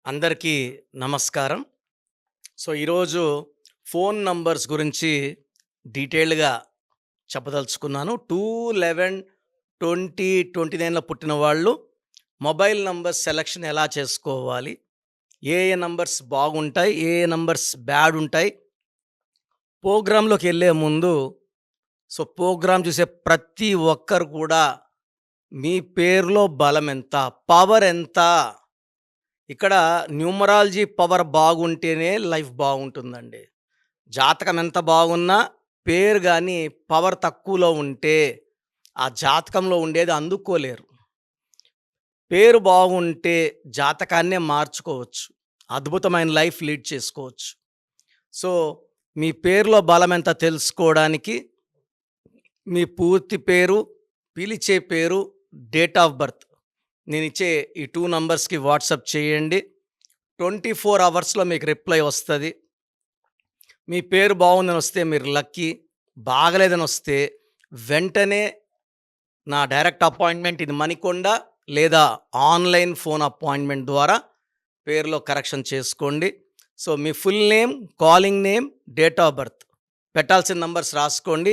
అందరికీ నమస్కారం. ఈరోజు ఫోన్ నంబర్స్ గురించి డీటెయిల్డ్‌గా చెప్పదలుచుకున్నాను. 2/11/2029లో పుట్టిన వాళ్ళు మొబైల్ నంబర్ సెలక్షన్ ఎలా చేసుకోవాలి? ఏ నంబర్స్ బాగుంటాయి? ఏ నంబర్స్ బ్యాడ్ ఉంటాయి? ప్రోగ్రామ్‌లోకెళ్ళే ముందు ప్రోగ్రామ్ చూసే ప్రతి ఒక్కరు కూడా మీ పేరులో బలమెంత? పవర్ ఎంత? ఇక్కడ న్యూమరాలజీ పవర్ బాగుంటేనే లైఫ్ బాగుంటుందండి. జాతకం ఎంత బాగున్నా పేరు గాని పవర్ తక్కువలో ఉంటే ఆ జాతకంలో ఉండేది అందుకోలేరు. పేరు బాగుంటే జాతకాన్నే మార్చుకోవచ్చు. అద్భుతమైన లైఫ్ లీడ్ చేసుకోవచ్చు. సో, మీ పేరులో బలం ఎంత తెలుసుకోవడానికి మీ పూర్తి పేరు, పిలిచే పేరు, డేట్ ఆఫ్ బర్త్ నేనిచ్చే ఈ 2 నంబర్స్‌కి వాట్సాప్ చేయండి. 24 అవర్స్‌లో మీకు రిప్లై వస్తది. మీ పేరు బాగుందని వస్తే మీరు లక్కీ. బాగలేదని వస్తే వెంటనే నా డైరెక్ట్ అపాయింట్మెంట్ ఇది మణికొండ లేదా ఆన్‌లైన్ ఫోన్ అపాయింట్మెంట్ ద్వారా పేరులో కరెక్షన్ చేసుకోండి. మీ full name, calling name, date of birth పెట్టాల్సిన నంబర్స్ రాసుకోండి.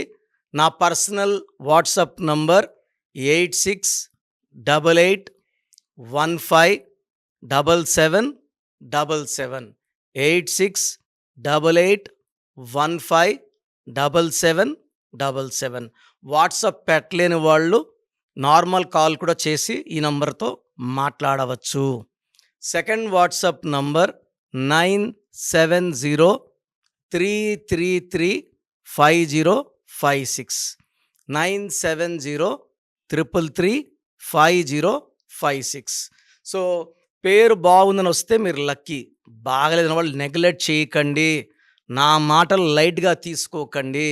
నా పర్సనల్ వాట్సాప్ నంబర్ 8688157777 8688157777. వాట్సాప్ పెట్టలేని వాళ్ళు నార్మల్ కాల్ కూడా చేసి ఈ నంబర్తో మాట్లాడవచ్చు. Second WhatsApp number 9703335056 9703335056. పేరు బాగుందని వస్తే మీరు లక్కీ. బాగలేదని వాళ్ళు నెగ్లెక్ట్ చేయకండి. నా మాటలు లైట్‌గా తీసుకోకండి.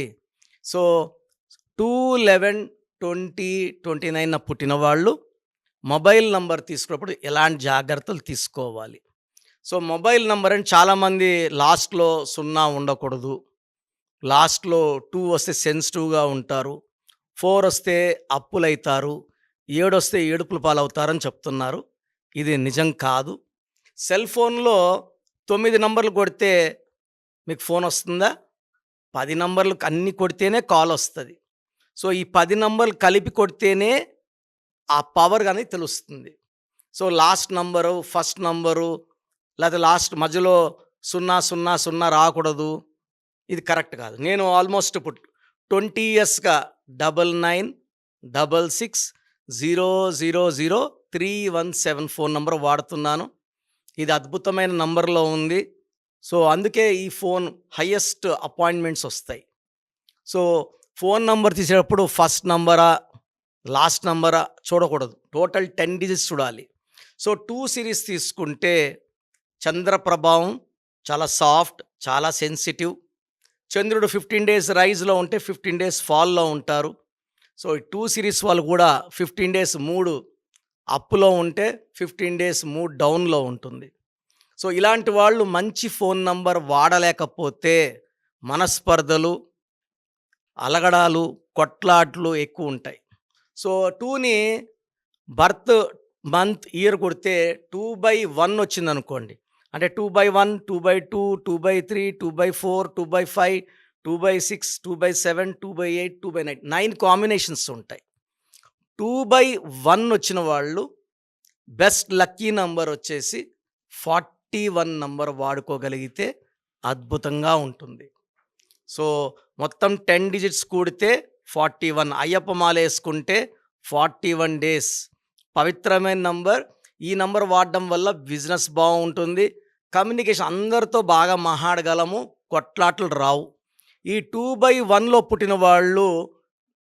2/11/2029 పుట్టిన వాళ్ళు మొబైల్ నంబర్ తీసుకున్నప్పుడు ఎలాంటి జాగ్రత్తలు తీసుకోవాలి? మొబైల్ నంబర్ అని చాలామంది లాస్ట్‌లో 0 ఉండకూడదు. లాస్ట్‌లో 2 వస్తే సెన్సిటివ్‌గా ఉంటారు. 4 వస్తే అప్పులైతారు. 7 వస్తే ఏడుపుల పాలవుతారని చెప్తున్నారు. ఇది నిజం కాదు. సెల్ ఫోన్‌లో 9 నంబర్లు కొడితే మీకు ఫోన్ వస్తుందా? 10 నంబర్లు అన్నీ కొడితేనే కాల్ వస్తది. ఈ 10 నంబర్లు కలిపి కొడితేనే ఆ పవర్ అనేది తెలుస్తుంది. లాస్ట్ నంబరు, ఫస్ట్ నంబరు లేకపోతే లాస్ట్ మధ్యలో 000 రాకూడదు. ఇది కరెక్ట్ కాదు. నేను ఆల్మోస్ట్ ఇప్పుడు 20 ఇయర్స్‌గా 9966000317 ఫోన్ నంబర్ వాడుతున్నాను. ఇది అద్భుతమైన నంబర్‌లో ఉంది. అందుకే ఈ ఫోన్ హైయెస్ట్ అపాయింట్మెంట్స్ వస్తాయి. ఫోన్ నంబర్ తీసేటప్పుడు ఫస్ట్ నంబరా, లాస్ట్ నంబరా చూడకూడదు. టోటల్ 10 డిజిట్స్ చూడాలి. 2 సిరీస్ తీసుకుంటే చంద్ర ప్రభావం చాలా సాఫ్ట్, చాలా సెన్సిటివ్. చంద్రుడు 15 డేస్ రైజ్‌లో ఉంటే 15 డేస్ ఫాల్‌లో ఉంటారు. ఈ 2 సిరీస్ వాళ్ళు కూడా 15 డేస్ మూడ్ అప్‌లో ఉంటే 15 డేస్ మూడ్ డౌన్‌లో ఉంటుంది. ఇలాంటి వాళ్ళు మంచి ఫోన్ నంబర్ వాడలేకపోతే మనస్పర్ధలు, అలగడాలు, కొట్లాట్లు ఎక్కువుంటాయి. 2ని బర్త్ మంత్, ఇయర్ కొడితే 2/1 వచ్చిందనుకోండి. అంటే 2/1, 2/2, 2/3, 2/4, 2/5, 2/6, 2/7, 2/8, 2/9 9 కాంబినేషన్స్ ఉంటాయి. 2/1 వచ్చిన వాళ్ళు బెస్ట్ లక్కీ నంబర్ వచ్చేసి 41 నంబర్ వాడుకోగలిగితే అద్భుతంగా ఉంటుంది. మొత్తం 10 డిజిట్స్ కూడితే 41. అయ్యప్ప మాల వేసుకుంటే 41 డేస్. పవిత్రమైన నంబర్. ఈ నంబర్ వాడడం వల్ల బిజినెస్ బాగుంటుంది. కమ్యూనికేషన్ అందరితో బాగా మాట్లాడగలము. కొట్లాటలు రావు. ఈ 2/1లో పుట్టిన వాళ్ళు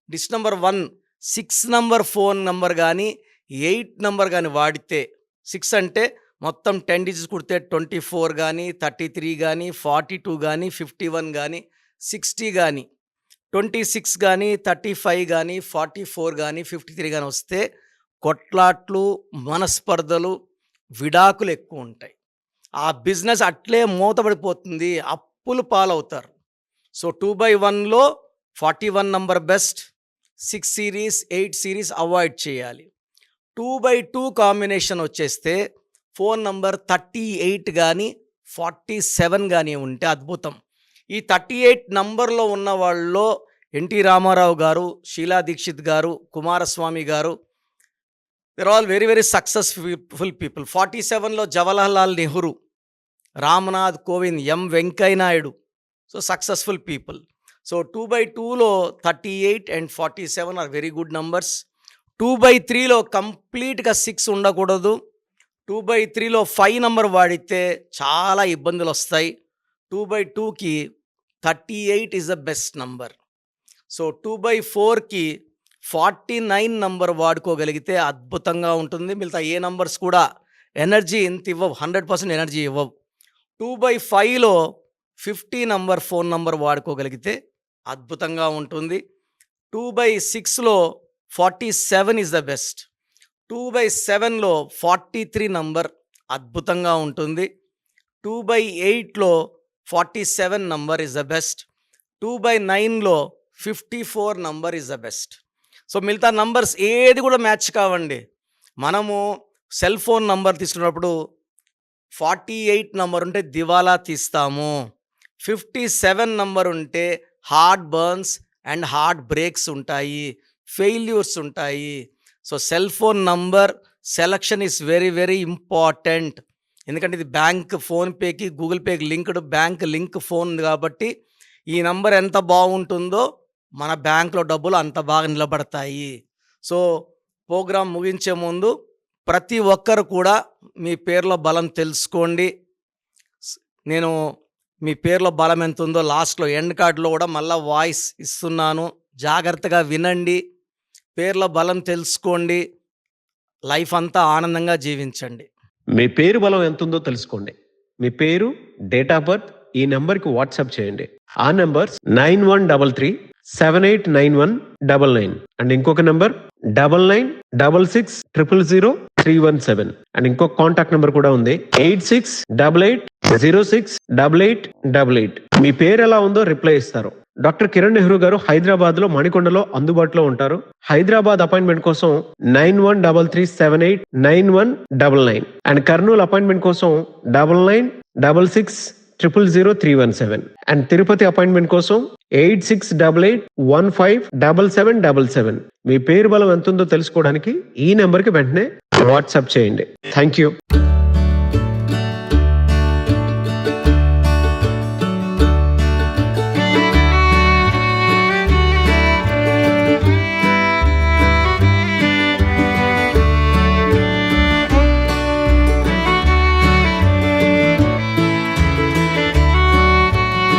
dish number 1 6 number phone number కానీ 8 నంబర్ కానీ వాడితే 6 అంటే మొత్తం 10 డిజిట్స్ కుడితే 24 కానీ 33 కానీ 42 కానీ 51 కానీ 60 కానీ 26 కానీ 35 కానీ 44 కానీ 53 కానీ వస్తే కొట్లాట్లు, మనస్పర్ధలు, విడాకులు ఎక్కువ ఉంటాయి. ఆ బిజినెస్ అట్లే మూతపడిపోతుంది. అప్పులు పాలవుతారు. 2/1లో 41 number best. 6 series, 8 series avoid చేయాలి. 2/2 కాంబినేషన్ వచ్చేస్తే ఫోన్ నంబర్ 38 గానీ, 47 గానీ ఉంటే అద్భుతం. ఈ 38 నంబర్‌లో ఉన్న వాళ్ళలో ఎన్టీ రామారావు గారు, Sheela Dixit garu, Kumaraswamy garu, they are all very very successful people. 47లో Jawaharlal Nehru, Ramnath Kovind, M Venkaiah Naidu. So, successful people. So, 2/2లో 38 and 47 are very good numbers. 2/3లో కంప్లీట్‌గా 6 ఉండకూడదు. 2/3లో 5 నంబర్ వాడితే చాలా ఇబ్బందులొస్తాయి. 2/2కి 38 is the best number. So, 2/4కి 49 నంబర్ వాడుకోగలిగితే అద్భుతంగా ఉంటుంది. మిగతా ఏ నంబర్స్ కూడా ఎనర్జీ ఇంత ఇవ్వవు, 100% ఎనర్జీ ఇవ్వవు. 2/5లో 50 నంబర్ ఫోన్ నంబర్ వాడుకోగలిగితే అద్భుతంగా ఉంటుంది. 2/6లో 47 ఈజ్ ద బెస్ట్. 2/7లో 43 నంబర్ అద్భుతంగా ఉంటుంది. 2/8లో 47 నంబర్ ఈజ్ ద బెస్ట్. 2/9లో 54 number is the best. So, మిగతా నంబర్స్ ఏది కూడా మ్యాచ్ కావండి. మనము సెల్ ఫోన్ నంబర్ తీసుకున్నప్పుడు 48 నంబర్ ఉంటే దివాలా తీస్తాము. 57 నంబర్ ఉంటే heart burns and heart breaks ఉంటాయి, ఫెయిల్యూర్స్ ఉంటాయి. So, cell phone number selection is very very important. ఎందుకంటే ఇది బ్యాంక్, ఫోన్‌పేకి, గూగుల్ పేకి లింక్డ్, బ్యాంక్ లింక్ ఫోన్ కాబట్టి ఈ నంబర్ ఎంత బాగుంటుందో మన బ్యాంక్‌లో డబ్బులు అంత బాగా నిలబడతాయి. సో, ప్రోగ్రామ్ ముగించే ముందు ప్రతి ఒక్కరు కూడా మీ పేరులో బలం తెలుసుకోండి. నేను మీ పేరులో బలం ఎంత ఉందో లాస్ట్‌లో ఎండ్ కార్డ్‌లో కూడా మళ్ళా వాయిస్ ఇస్తున్నాను. జాగ్రత్తగా వినండి. పేరులో బలం తెలుసుకోండి. లైఫ్ అంతా ఆనందంగా జీవించండి. మీ పేరు బలం ఎంతుందో తెలుసుకోండి. మీ పేరు, డేట్ ఆఫ్ బర్త్ ఈ నెంబర్కి వాట్సాప్ చేయండి. ఆ నెంబర్ 9133789199 అండ్ ఇంకొక నెంబర్ 9966000317 అండ్ ఇంకొక కాంటాక్ట్ నెంబర్ కూడా ఉంది 8688068888. మీ పేరు ఎలా ఉందో రిప్లై ఇస్తారు. డాక్టర్ కిరణ్ నెహ్రూ గారు హైదరాబాద్ లో మణికొండలో అందుబాటులో ఉంటారు. హైదరాబాద్ అపాయింట్మెంట్ కోసం 9133789199 అండ్ కర్నూలు అపాయింట్మెంట్ కోసం 9966000317 అండ్ తిరుపతి అపాయింట్మెంట్ కోసం 8688157777. మీ పేరు బలం ఎంతుందో తెలుసుకోవడానికి ఈ నెంబర్కి వెంటనే వాట్సాప్ చేయండి. Thank you.